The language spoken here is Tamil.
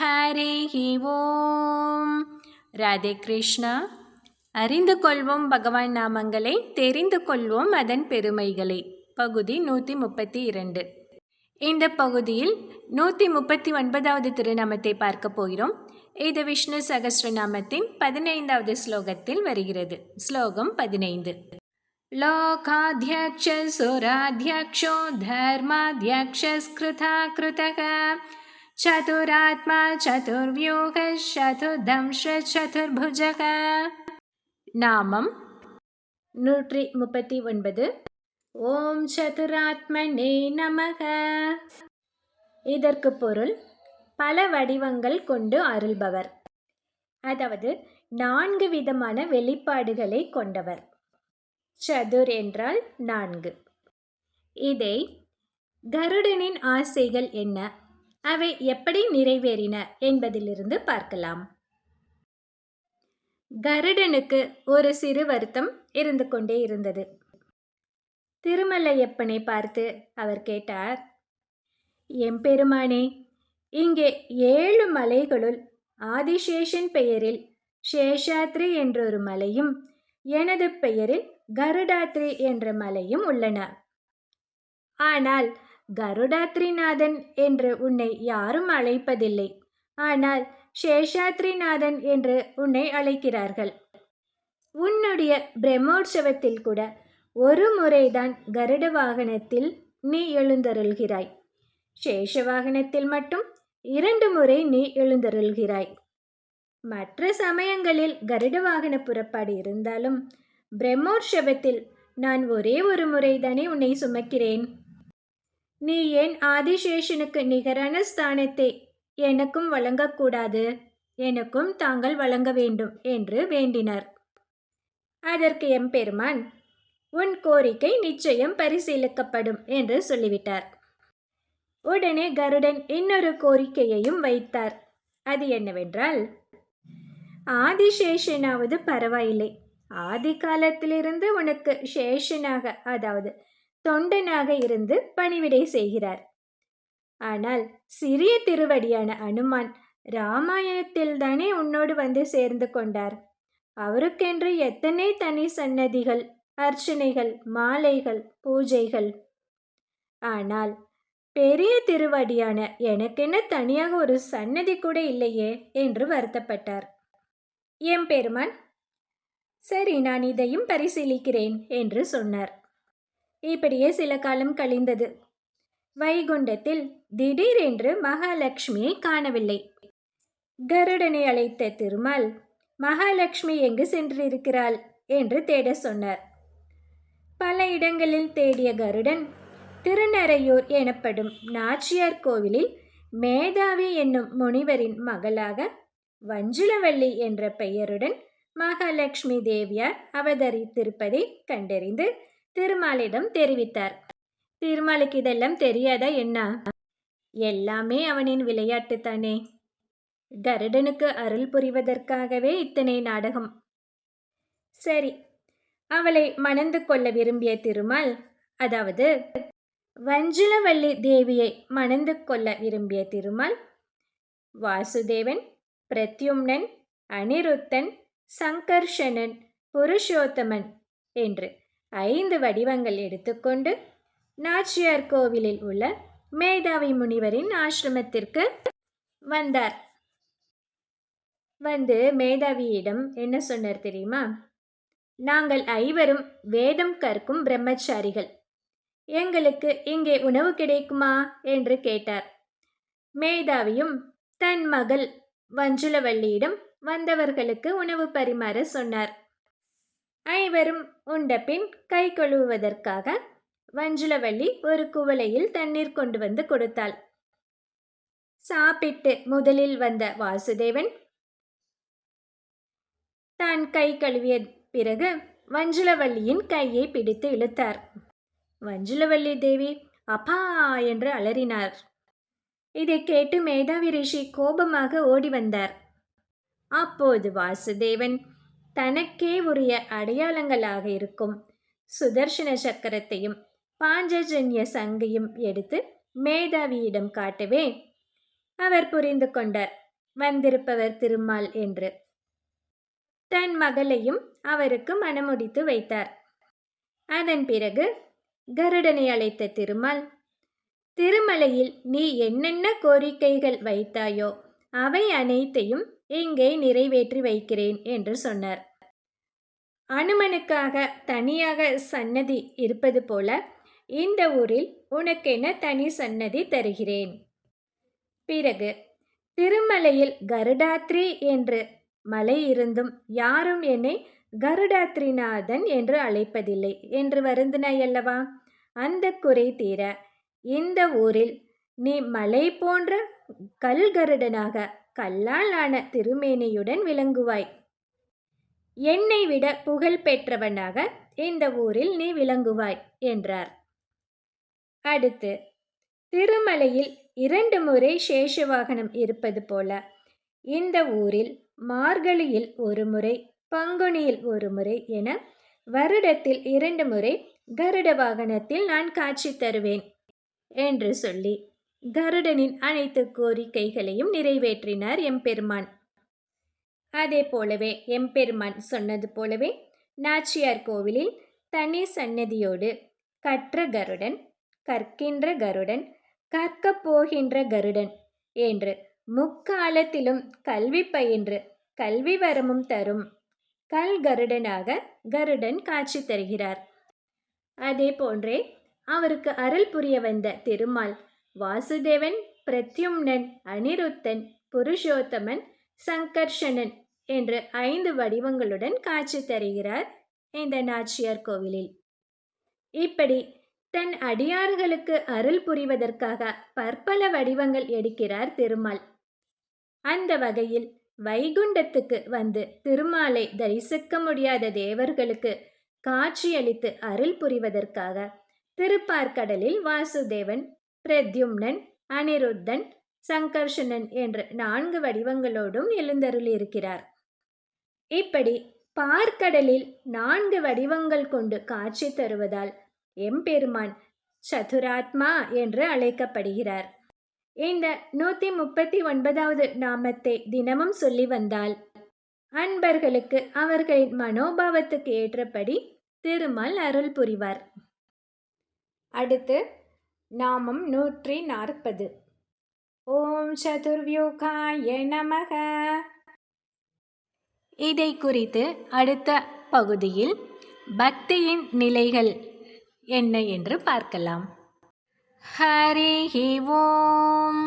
ஹரிஹி ஓம். ராதே கிருஷ்ணா. அறிந்து கொள்வோம் பகவான் நாமங்களை, தெரிந்து கொள்வோம் அதன் பெருமைகளை. பகுதி 132. இந்த பகுதியில் 139வது திருநாமத்தை பார்க்க போகிறோம். இது விஷ்ணு சகஸ்ரநாமத்தின் 15வது ஸ்லோகத்தில் வருகிறது. ஸ்லோகம் 15. லோகாத்யக்ஷ சுராத்யக்ஷோ தர்மாத்யக்ஷஸ்கிருதா கிருதக சதுராத்மா சதுர்வியூக சதுர்தம்ஷ சதுர்புஜக. நாமம் 139. ஓம் சதுராத்மனே நமக. இதற்கு பொருள் பல வடிவங்கள் கொண்டு அருள்பவர், அதாவது 4 விதமான வெளிப்பாடுகளை கொண்டவர். சதுர் என்றால் 4. இதை கருடனின் ஆசைகள் என்ன, அவை எப்படி நிறைவேறின என்பதிலிருந்து பார்க்கலாம். கருடனுக்கு ஒரு சிறு வருத்தம் இருந்து கொண்டே இருந்தது. திருமலையப்பனை பார்த்து அவர் கேட்டார், எம்பெருமானே, இங்கே 7 மலைகளுள் ஆதிசேஷன் பெயரில் சேஷாத்ரி என்றொரு மலையும் எனது பெயரில் கருடாத்ரி என்ற மலையும் உள்ளன. ஆனால் கருடாத்ரிநாதன் என்று உன்னை யாரும் அழைப்பதில்லை. ஆனால் சேஷாத்ரிநாதன் என்று உன்னை அழைக்கிறார்கள். உன்னுடைய பிரம்மோற்சவத்தில் கூட ஒரு முறைதான் கருட வாகனத்தில் நீ எழுந்தருள்கிறாய். சேஷ வாகனத்தில் மட்டும் 2 முறை நீ எழுந்தருள்கிறாய். மற்ற சமயங்களில் கருட வாகன புறப்பாடு இருந்தாலும் பிரம்மோற்சவத்தில் நான் ஒரே ஒரு முறைதானே உன்னை சுமக்கிறேன். நீ ஏன் ஆதிசேஷனுக்கு நிகரான ஸ்தானத்தை எனக்கும் வழங்கக்கூடாது? எனக்கும் தாங்கள் வழங்க வேண்டும் என்று வேண்டினார். அதற்கு எம்பெருமான், உன் கோரிக்கை நிச்சயம் பரிசீலிக்கப்படும் என்று சொல்லிவிட்டார். உடனே கருடன் இன்னொரு கோரிக்கையையும் வைத்தார். அது என்னவென்றால், ஆதிசேஷனாவது பரவாயில்லை, ஆதி காலத்திலிருந்து உனக்கு சேஷனாக, அதாவது தொண்டனாக இருந்து பணிவிடை செய்கிறார். ஆனால் சிறிய திருவடியான அனுமான் ராமாயணத்தில் தானே உன்னோடு வந்து சேர்ந்து கொண்டார். அவருக்கென்று எத்தனை தனி சன்னதிகள், அர்ச்சனைகள், மாலைகள், பூஜைகள். ஆனால் பெரிய திருவடியான எனக்கென்ன தனியாக ஒரு சன்னதி கூட இல்லையே என்று வருத்தப்பட்டார். எம்பெருமான், சரி, நான் இதையும் பரிசீலிக்கிறேன் என்று சொன்னார். இப்படியே சில காலம் கழிந்தது. வைகுண்டத்தில் திடீரென்று மகாலட்சுமியை காணவில்லை. கருடனை அழைத்த திருமால், மகாலட்சுமி எங்கு சென்றிருக்கிறாள் என்று தேட சொன்னார். பல இடங்களில் தேடிய கருடன் திருநறையூர் எனப்படும் நாச்சியார் கோவிலில் மேதாவி என்னும் முனிவரின் மகளாக வஞ்சுளவள்ளி என்ற பெயருடன் மகாலட்சுமி தேவியார் அவதரித்திருப்பதை கண்டறிந்து திருமாலிடம் தெரிவித்தார். திருமாலுக்கு இதெல்லாம் தெரியாதா என்ன? எல்லாமே அவனின் விளையாட்டு தானே. கருடனுக்கு அருள் புரிவதற்காகவே இத்தனை நாடகம். சரி, அவளை மணந்து கொள்ள விரும்பிய திருமால், அதாவது வஞ்சுளவள்ளி தேவியை மணந்து கொள்ள விரும்பிய திருமால், வாசுதேவன், பிரத்யும்னன், அனிருத்தன், சங்கர்ஷணன், புருஷோத்தமன் என்று 5 வடிவங்கள் எடுத்துக்கொண்டு நாச்சியார் கோவிலில் உள்ள மேதாவி முனிவரின் ஆசிரமத்திற்கு வந்தார். வந்து மேதாவியிடம் என்ன சொன்னார் தெரியுமா? நாங்கள் 5வரும் வேதம் கற்கும் பிரம்மச்சாரிகள். எங்களுக்கு இங்கே உணவு கிடைக்குமா என்று கேட்டார். மேதாவியும் தன் மகள் வஞ்சுளவள்ளியிடம் வந்தவர்களுக்கு உணவு பரிமாற சொன்னார். 5வரும் உண்ட பின் கை கழுவுவதற்காக வஞ்சுளவள்ளி ஒரு குவளையில் தண்ணீர் கொண்டு வந்து கொடுத்தாள். சாப்பிட்டு முதலில் வந்த வாசுதேவன் தான் கை கழுவிய பிறகு வஞ்சுளவள்ளியின் கையை பிடித்து இழுத்தார். வஞ்சுளவள்ளி தேவி அப்பா என்று அலறினார். இதை கேட்டு மேதாவி ரிஷி கோபமாக ஓடி வந்தார். அப்போது வாசுதேவன் தனக்கே உரிய அடையாளங்களாக இருக்கும் சுதர்சன சக்கரத்தையும் பாஞ்சஜன்ய சங்கையும் எடுத்து மேதாவியிடம் காட்டவே அவர் புரிந்து கொண்டார். வந்திருப்பவர் திருமால் என்று. தன் மகளையும் அவருக்கு மணமுடித்து வைத்தார். அதன் பிறகு கருடனை அழைத்த திருமால், திருமலையில் நீ என்னென்ன கோரிக்கைகள் வைத்தாயோ அவை அனைத்தையும் இங்கே நிறைவேற்றி வைக்கிறேன் என்று சொன்னார். அனுமனுக்காக தனியாக சன்னதி இருப்பது போல இந்த ஊரில் உனக்கென தனி சன்னதி தருகிறேன். பிறகு திருமலையில் கருடாத்ரி என்று மலை இருந்தும் யாரும் என்னை கருடாத்ரிநாதன் என்று அழைப்பதில்லை என்று வருந்தினாயல்லவா? அந்த குறை தீர இந்த ஊரில் நீ மலை போன்ற கல்கருடனாக கல்லால் ஆன திருமேனியுடன் விளங்குவாய். என்னை விட புகழ் பெற்றவனாக இந்த ஊரில் நீ விளங்குவாய் என்றார். அடுத்து திருமலையில் 2 முறை சேஷவாகனம் இருப்பது போல இந்த ஊரில் மார்கழியில் 1 முறை, பங்குனியில் 1 முறை என வருடத்தில் 2 முறை கருட வாகனத்தில் நான் காட்சி தருவேன் என்று சொல்லி கருடனின் அனைத்து கோரிக்கைகளையும் நிறைவேற்றினார் எம்பெருமான். அதே போலவே எம்பெருமான் சொன்னது போலவே நாச்சியார் கோவிலில் தனி சன்னதியோடு கற்ற கருடன், கற்கின்ற கருடன், கற்கப் போகின்ற கருடன் என்று முக்காலத்திலும் கல்வி பயின்று கல்வி வரமும் தரும் கல்கருடனாக கருடன் காட்சி தருகிறார். அதே போன்றே அவருக்கு அருள் புரிய வந்த திருமால் வாசுதேவன், பிரத்யும்னன், அனிருத்தன், புருஷோத்தமன், சங்கர்ஷணன் என்று 5 வடிவங்களுடன் காட்சி தருகிறார் இந்த நாச்சியார் கோவிலில். இப்படி தன் அடியார்களுக்கு அருள் புரிவதற்காக பற்பல வடிவங்கள் எடுக்கிறார் திருமால். அந்த வகையில் வைகுண்டத்துக்கு வந்து திருமாலை தரிசிக்க முடியாத தேவர்களுக்கு காட்சியளித்து அருள் புரிவதற்காக திருப்பார்கடலில் வாசுதேவன், பிரத்யும்னன், அனிருத்தன், சங்கர்ஷணன் என்ற 4 வடிவங்களோடும் எழுந்தருளியிருக்கிறார். இப்படி பார்க்கடலில் 4 வடிவங்கள் கொண்டு காட்சி தருவதால் எம்பெருமான் சதுராத்மா என்று அழைக்கப்படுகிறார். இந்த 139வது நாமத்தை தினமும் சொல்லி வந்தால் அன்பர்களுக்கு அவர்களின் மனோபாவத்துக்கு ஏற்றபடி திருமால் அருள் புரிவார். அடுத்து நாமம் 140. ஓம் சதுர்வியூகாய நமக. இதை குறித்து அடுத்த பகுதியில் பக்தியின் நிலைகள் என்ன என்று பார்க்கலாம். ஹரி ஓம்.